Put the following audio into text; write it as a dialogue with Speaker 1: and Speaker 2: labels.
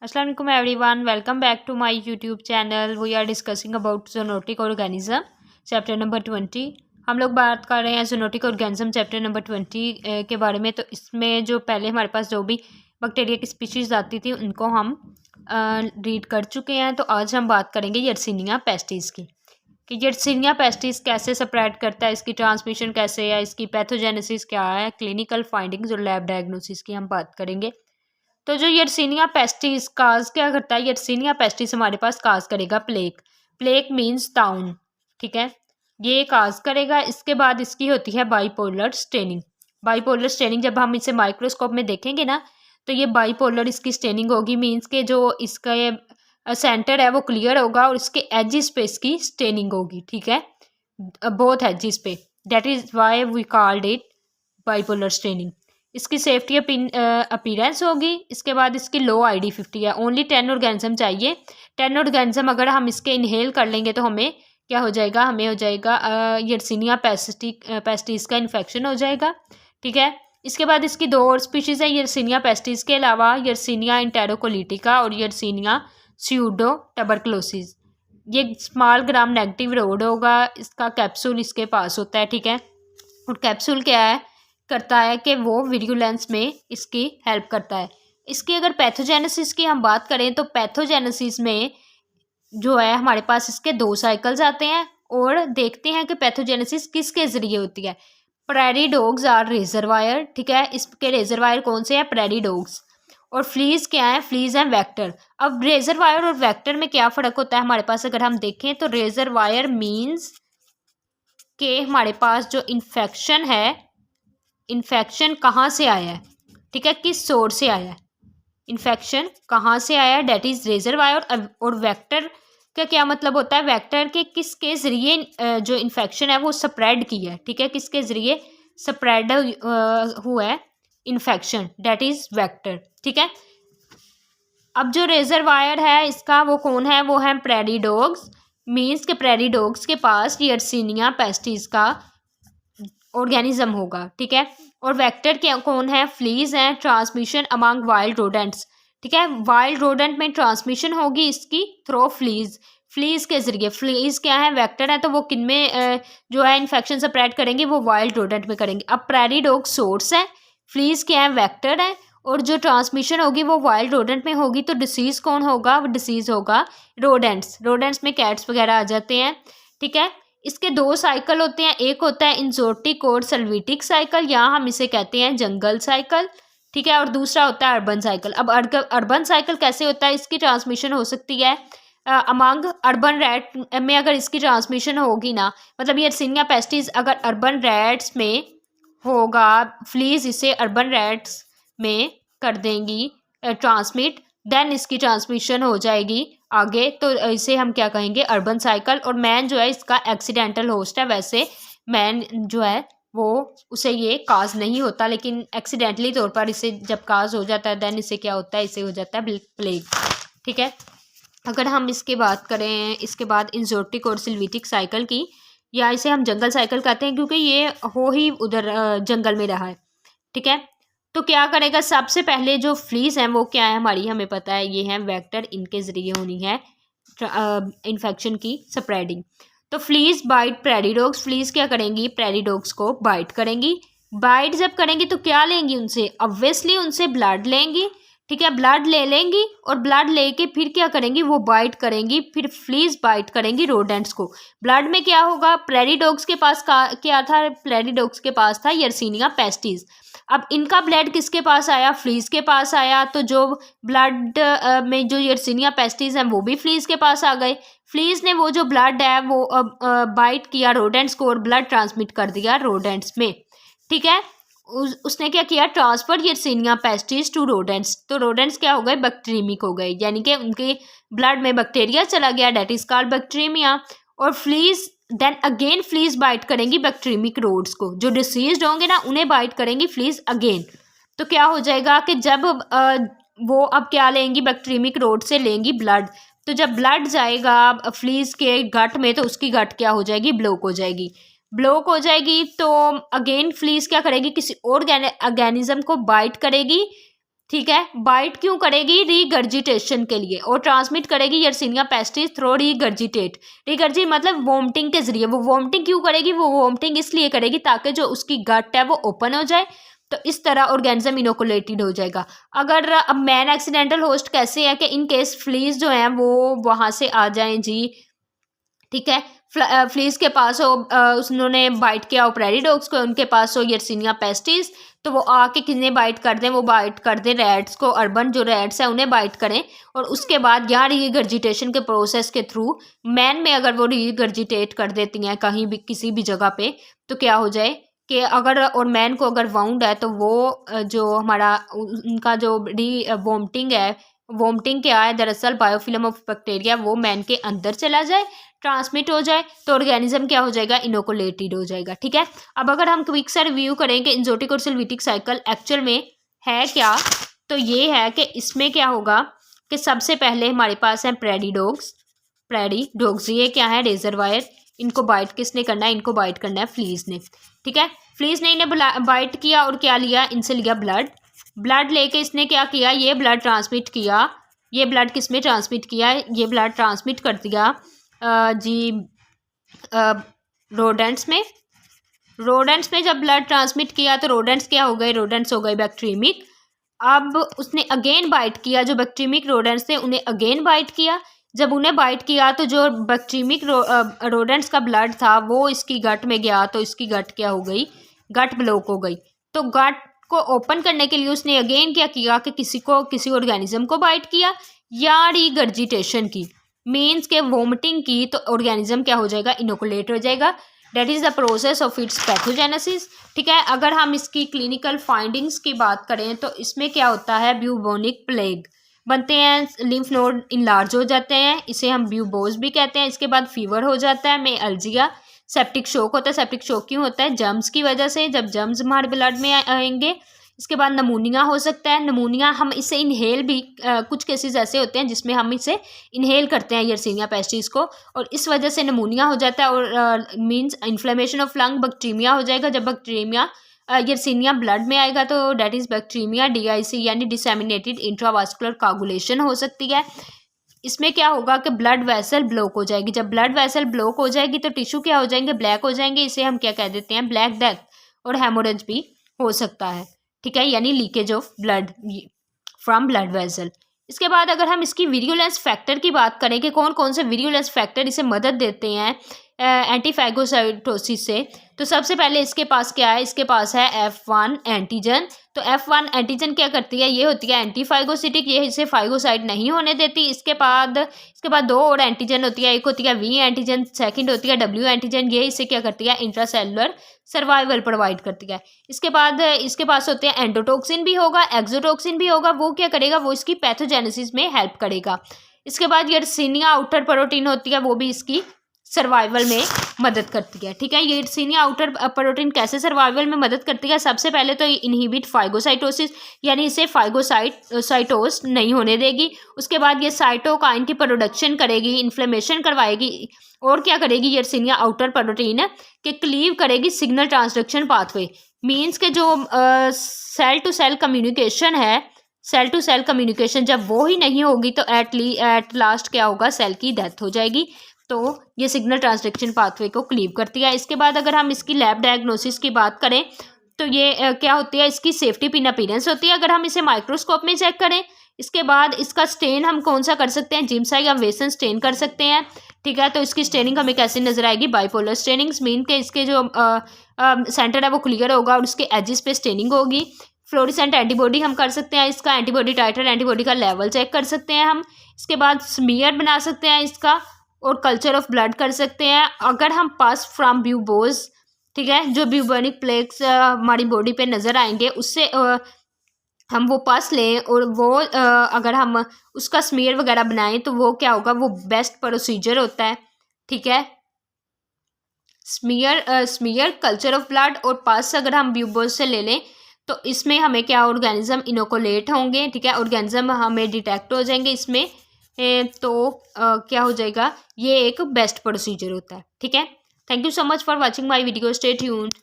Speaker 1: अस्सलाम वालेकुम everyone, welcome back to my YouTube channel. We are discussing about zoonotic organism chapter number 20। हम लोग बात कर रहे हैं ज़ूनोटिक ऑर्गेनिज्म चैप्टर नंबर 20 के बारे में। तो इसमें जो पहले हमारे पास जो भी बैक्टीरिया की स्पीशीज़ आती थी उनको हम रीड कर चुके हैं। तो आज हम बात करेंगे यर्सीनिया पेस्टिस की, कि यर्सीनिया पेस्टिस कैसे स्प्रेड करता है, इसकी ट्रांसमिशन कैसे है, इसकी पैथोजेनेसिस क्या है, क्लिनिकल फाइंडिंग्स और लैब डायग्नोसिस की हम बात करेंगे। तो जो यर्सीनिया पेस्टिस काज क्या करता है, यर्सीनिया पेस्टिस हमारे पास काज करेगा प्लेग। प्लेग मीन्स ताउन, ठीक है, ये काज करेगा। इसके बाद इसकी होती है बाइपोलर स्टेनिंग। बाइपोलर स्टेनिंग जब हम इसे माइक्रोस्कोप में देखेंगे ना, तो ये बाइपोलर इसकी स्टेनिंग होगी। मीन्स के जो इसका ये सेंटर है वो क्लियर होगा और इसके एजिस पे इसकी स्टेनिंग होगी, ठीक है, बोथ एजिस पे। That is why we called it bipolar staining. इसकी सेफ्टी अपीरेंस होगी। इसके बाद इसकी लो ID50 है। ओनली 10 ऑर्गेनिज्म चाहिए। 10 ऑर्गेनिज्म अगर हम इसके इनहेल कर लेंगे तो हमें क्या हो जाएगा, हमें हो जाएगा यर्सीनिया पेस्टिस का इन्फेक्शन हो जाएगा, ठीक है। इसके बाद इसकी दो और स्पीशीज़ है यर्सीनिया पेस्टिस के अलावा, यर्सीनिया इंटेरोकोलिटिका और यर्सीनिया स्यूडो टबरक्लोसिस। ये स्मॉल ग्राम नेगेटिव रोड होगा। इसका कैप्सूल इसके पास होता है, ठीक है। और कैप्सूल क्या है करता है कि वो विरुलेंस में इसकी हेल्प करता है। इसकी अगर पैथोजेनेसिस की हम बात करें तो पैथोजेनेसिस में जो है हमारे पास इसके 2 साइकिल्स आते हैं। और देखते हैं कि पैथोजेनेसिस किसके ज़रिए होती है। प्रेरी डॉग्स आर रेजरवायर, ठीक है, इसके रेजरवायर कौन से हैं, प्रेरी डॉग्स। और फ्लीज क्या है, फ्लीज हैं वेक्टर। अब रेजरवायर और वेक्टर में क्या फ़र्क होता है हमारे पास, अगर हम देखें तो रेजरवायर मीन्स के हमारे पास जो इन्फेक्शन है, इन्फेक्शन कहाँ से आया है, ठीक है, किस सोर्स से आया है, इन्फेक्शन कहाँ से आया है, डेट इज़ रेजरवायर। और वेक्टर का क्या मतलब होता है, वेक्टर के किसके ज़रिए जो इन्फेक्शन है वो स्प्रेड की है, ठीक है, किसके ज़रिए स्प्रेड हुआ है इन्फेक्शन, डेट इज़ वेक्टर, ठीक है। अब जो रेजरवायर है इसका वो कौन है, वो है प्रेरी डॉग्स। मीन्स के प्रेरी डॉग्स के पास यर्सीनिया पेस्टिस का ऑर्गेनिज्म होगा, ठीक है। और वेक्टर क्या कौन है, फ्लीज हैं। ट्रांसमिशन अमंग वाइल्ड रोडेंट्स, ठीक है, वाइल्ड रोडेंट में ट्रांसमिशन होगी इसकी थ्रो फ्लीज। फ्लीज के जरिए, फ्लीज क्या है, वेक्टर है, तो वो किन में जो है इन्फेक्शन स्प्रेड करेंगे, वो वाइल्ड रोडेंट में करेंगे। अब प्रेरी डॉग सोर्स है, फ्लीज क्या है, वेक्टर है, और जो ट्रांसमिशन होगी वो वाइल्ड रोडेंट में होगी। तो डिसीज कौन होगा, वो डिसीज होगा रोडेंट्स। रोडेंट्स में कैट्स वगैरह आ जाते हैं, ठीक है। इसके 2 साइकिल होते हैं, एक होता है इंजोटिक और सल्विटिक साइकिल, यहाँ हम इसे कहते हैं जंगल साइकिल, ठीक है। और दूसरा होता है अर्बन साइकिल। अब अर्बन साइकिल कैसे होता है, इसकी ट्रांसमिशन हो सकती है अमंग अर्बन रैट में। अगर इसकी ट्रांसमिशन होगी ना, मतलब यर्सीनिया पेस्टिस अगर अर्बन रैट्स में होगा, फ्लीज इसे अर्बन रैट्स में कर देंगी ट्रांसमिट, देन इसकी ट्रांसमिशन हो जाएगी आगे। तो इसे हम क्या कहेंगे, अर्बन साइकिल। और मैन जो है इसका एक्सीडेंटल होस्ट है। वैसे मैन जो है वो उसे ये काज नहीं होता, लेकिन एक्सीडेंटली तौर पर इसे जब काज हो जाता है देन इसे क्या होता है, इसे हो जाता है प्लेग, ठीक है। अगर हम इसके बात करें इसके बाद इंजोटिक और सिल्विटिक साइकिल की, या इसे हम जंगल साइकिल कहते हैं क्योंकि ये हो ही उधर जंगल में रहा है, ठीक है। तो क्या करेगा, सबसे पहले जो फ्लीज हैं वो क्या है हमारी, हमें पता है ये है वेक्टर, इनके ज़रिए होनी है इन्फेक्शन की स्प्रेडिंग। तो fleas bite prairie dogs, fleas क्या करेंगी, प्रेरी डॉग्स को बाइट करेंगी। बाइट जब करेंगी तो क्या लेंगी उनसे, ऑब्वियसली उनसे ब्लड लेंगी, ठीक है, ब्लड ले लेंगी। और ब्लड लेके फिर क्या करेंगी, वो बाइट करेंगी, फिर फ्लीज बाइट करेंगी रोडेंट्स को। ब्लड में क्या होगा, प्रेरी डॉग्स के पास क्या था, प्रेरी डॉग्स के पास था यर्सीनिया पेस्टिस। अब इनका ब्लड किसके पास आया, फ्लीज के पास आया। तो जो ब्लड में जो यर्सीनिया पेस्टिस हैं वो भी फ्लीज के पास आ गए। फ्लीज ने वो जो ब्लड है वो बाइट किया रोडेंट्स को और ब्लड ट्रांसमिट कर दिया रोडेंट्स में, ठीक है। उसने क्या किया, transfer Yersinia pestis to rodents. तो रोडेंट्स क्या हो गए, बैक्टीरियमिक हो गए, यानी कि उनके ब्लड में बैक्टीरिया चला गया, डेट इज कॉल्ड बैक्टीरियमिया। और fleas then again fleas bite करेंगी बैक्टीरियमिक रोड्स को, जो डिसीज्ड होंगे ना उन्हें बाइट करेंगी फ्लीज अगेन। तो क्या हो जाएगा कि जब वो अब क्या लेंगी, बैक्टीरियमिक रोड से लेंगी ब्लड। तो जब ब्लड जाएगा फ्लीज के गट में तो उसकी गट क्या हो जाएगी, ब्लॉक हो जाएगी। ब्लॉक हो जाएगी तो अगेन फ्लीज क्या करेगी, किसी और ऑर्गेनिज्म को बाइट करेगी ठीक है, बाइट क्यों करेगी? रीगर्जिटेशन के लिए, और ट्रांसमिट करेगी यर्सीनिया पेस्टिस थ्रू रीगर्जिट मतलब वोमिटिंग के जरिए। वो वोमिटिंग क्यों करेगी? वो वोमिटिंग इसलिए करेगी ताकि जो उसकी गट है वो ओपन हो जाए, तो इस तरह ऑर्गेनिज्म इनोकुलेटेड हो जाएगा। अगर अब मैन एक्सीडेंटल होस्ट कैसे है कि इन केस फ्लीज जो हैं वो वहाँ से आ जाएं जी, ठीक है, फ्लीज के पास हो, उन्होंने बाइट किया हो प्रेरी डॉग्स को, उनके पास हो यर्सीनिया पेस्टिस, तो वो आके किसने बाइट कर दें? वो बाइट कर दें रैट्स को, अर्बन जो रैट्स हैं उन्हें बाइट करें, और उसके बाद यहाँ रीगर्जिटेशन के प्रोसेस के थ्रू मैन में अगर वो रीगर्जिटेट कर देती हैं कहीं भी किसी भी जगह पे, तो क्या हो जाए कि अगर और मैन को अगर वाउंड है तो वो जो हमारा उनका जो वोमिटिंग है, वोमिटिंग क्या है दरअसल बायोफिल्म ऑफ बैक्टीरिया, वो मैन के अंदर चला जाए, ट्रांसमिट हो जाए, तो ऑर्गेनिज्म क्या हो जाएगा? इनोकुलेटेड हो जाएगा। ठीक है, अब अगर हम क्विक सा रिव्यू करें कि एंजोटिक और सिल्वीटिक साइकिल एक्चुअल में है क्या, तो ये है कि इसमें क्या होगा कि सबसे पहले हमारे पास है प्रेडी डॉग्स। ये क्या है? Razor wire. इनको बाइट किसने करना है? इनको बाइट करना है फ्लीज ने। ठीक है, फ्लीज ने इन्हें बाइट किया और क्या लिया? इनसे लिया ब्लड लेके इसने क्या किया? ये ब्लड ट्रांसमिट किया। ये ब्लड किस में ट्रांसमिट किया? ये ब्लड ट्रांसमिट कर दिया रोडेंट्स में जब ब्लड ट्रांसमिट किया तो रोडेंट्स क्या हो गए? रोडेंट्स हो गए बैक्टीरियमिक। अब उसने अगेन बाइट किया, जो बैक्टीरियमिक रोडेंट्स थे उन्हें अगेन बाइट किया। जब उन्हें बाइट किया तो जो बैक्टीरियमिक रोडेंट्स का ब्लड था वो इसकी गट में गया, तो इसकी गट क्या हो गई? गट ब्लॉक हो गई। तो गट को ओपन करने के लिए उसने अगेन क्या किया कि किसी ऑर्गेनिज्म को बाइट किया या रीगर्जिटेशन की, मीन्स के वोमिटिंग की, तो ऑर्गेनिज्म क्या हो जाएगा? इनोकुलेट हो जाएगा। That is the process of its pathogenesis. ठीक है, अगर हम इसकी क्लिनिकल फाइंडिंग्स की बात करें तो इसमें क्या होता है? ब्यूबोनिक प्लेग बनते हैं, लिम्फ नोड इनलार्ज हो जाते हैं, इसे हम ब्यूबोज भी कहते हैं। इसके बाद फीवर हो जाता है, में अल्जिया, सेप्टिक शॉक होता है। सेप्टिक शॉक क्यों होता है? जर्म्स की वजह से, जब जर्म्स हमारे ब्लड में आएंगे। इसके बाद नमूनिया हो सकता है। नमूनिया हम इसे इनहेल भी, कुछ केसेस ऐसे होते हैं जिसमें हम इसे इनहेल करते हैं यर्सीनिया पेस्टिस को, और इस वजह से नमूनिया हो जाता है, और means inflammation of lung, bacteria हो जाएगा। जब बैक्टीरिया यर्सीनिया ब्लड में आएगा तो डेट इज़ बैक्टीरिया डीआईसी यानी डिसेमिनेटेड इंट्रावास्कुलर कोगुलेशन हो सकती है। इसमें क्या होगा कि ब्लड वेसल ब्लॉक हो जाएगी। जब ब्लड वेसल ब्लॉक हो जाएगी तो टिश्यू क्या हो जाएंगे? ब्लैक हो जाएंगे। इसे हम क्या कह देते हैं? ब्लैक डेथ, और हेमोरेज भी हो सकता है। ठीक है, यानी leakage of blood from blood vessel. इसके बाद अगर हम इसकी विरुलेंस फैक्टर की बात करें कि कौन कौन से विरुलेंस फैक्टर इसे मदद देते हैं एंटीफैगोसाइटोसिस से, तो सबसे पहले इसके पास क्या है? इसके पास है F1 एंटीजन। तो F1 एंटीजन क्या करती है? ये होती है एंटीफाइगोसिटिक, ये इसे फाइगोसाइट नहीं होने देती। इसके बाद दो और एंटीजन होती है, एक होती है V एंटीजन, सेकंड होती है W एंटीजन। ये इसे क्या करती है? इंट्रासेलुलर सर्वाइवल प्रोवाइड करती है। इसके बाद इसके पास होते हैं एंडोटॉक्सिन भी होगा, एक्सोटॉक्सिन भी होगा। वो क्या करेगा? वो इसकी पैथोजेनेसिस में हेल्प करेगा। इसके बाद यर्सीनिया आउटर प्रोटीन होती है, वो भी इसकी सर्वाइवल में मदद करती है। ठीक है, ये यर्सीनिया आउटर प्रोटीन कैसे सर्वाइवल में मदद करती है? सबसे पहले तो इनहिबिट फाइगोसाइटोसिस, यानी इसे फाइगोसाइटोस नहीं होने देगी। उसके बाद ये साइटोकाइन की प्रोडक्शन करेगी, इन्फ्लेमेशन करवाएगी, और क्या करेगी? यर्सीनिया आउटर प्रोटीन के क्लीव करेगी सिग्नल ट्रांसडक्शन पाथवे, मीन्स के जो सेल टू सेल कम्युनिकेशन है, सेल टू सेल कम्युनिकेशन जब वो ही नहीं होगी तो एट लास्ट क्या होगा? सेल की डेथ हो जाएगी। तो ये सिग्नल ट्रांसडक्शन पाथवे को क्लीव करती है। इसके बाद अगर हम इसकी लैब डायग्नोसिस की बात करें तो ये क्या होती है? इसकी सेफ्टी पिन अपीयरेंस होती है अगर हम इसे माइक्रोस्कोप में चेक करें। इसके बाद इसका स्टेन हम कौन सा कर सकते हैं? जिम्सा या वेसन स्टेन कर सकते हैं। ठीक है, तो इसकी स्टेनिंग हमें कैसे नजर आएगी? बाइपोलर स्टेनिंग्स, मीन के इसके जो सेंटर है वो क्लियर होगा और उसके एजिस पे स्टेनिंग होगी। फ्लोरेसेंट एंटीबॉडी हम कर सकते हैं, इसका एंटीबॉडी टाइटर, एंटीबॉडी का लेवल चेक कर सकते हैं हम। इसके बाद स्मीयर बना सकते हैं इसका, और कल्चर ऑफ ब्लड कर सकते हैं। अगर हम पास फ्रॉम ब्यूबोज, ठीक है, जो ब्यूबोनिक प्लेक्स हमारी बॉडी पे नज़र आएंगे उससे हम वो पास लें और वो अगर हम उसका स्मीयर वगैरह बनाएं तो वो क्या होगा? वो बेस्ट प्रोसीजर होता है। ठीक है, स्मीयर कल्चर ऑफ ब्लड और पास अगर हम ब्यूबोज से ले लें तो इसमें हमें क्या? ऑर्गेनिज्म इनोकुलेट होंगे। ठीक है, ऑर्गेनिज्म हमें डिटेक्ट हो जाएंगे इसमें, तो क्या हो जाएगा? ये एक बेस्ट प्रोसीजर होता है। ठीक है, thank you so much for watching my video, stay tuned.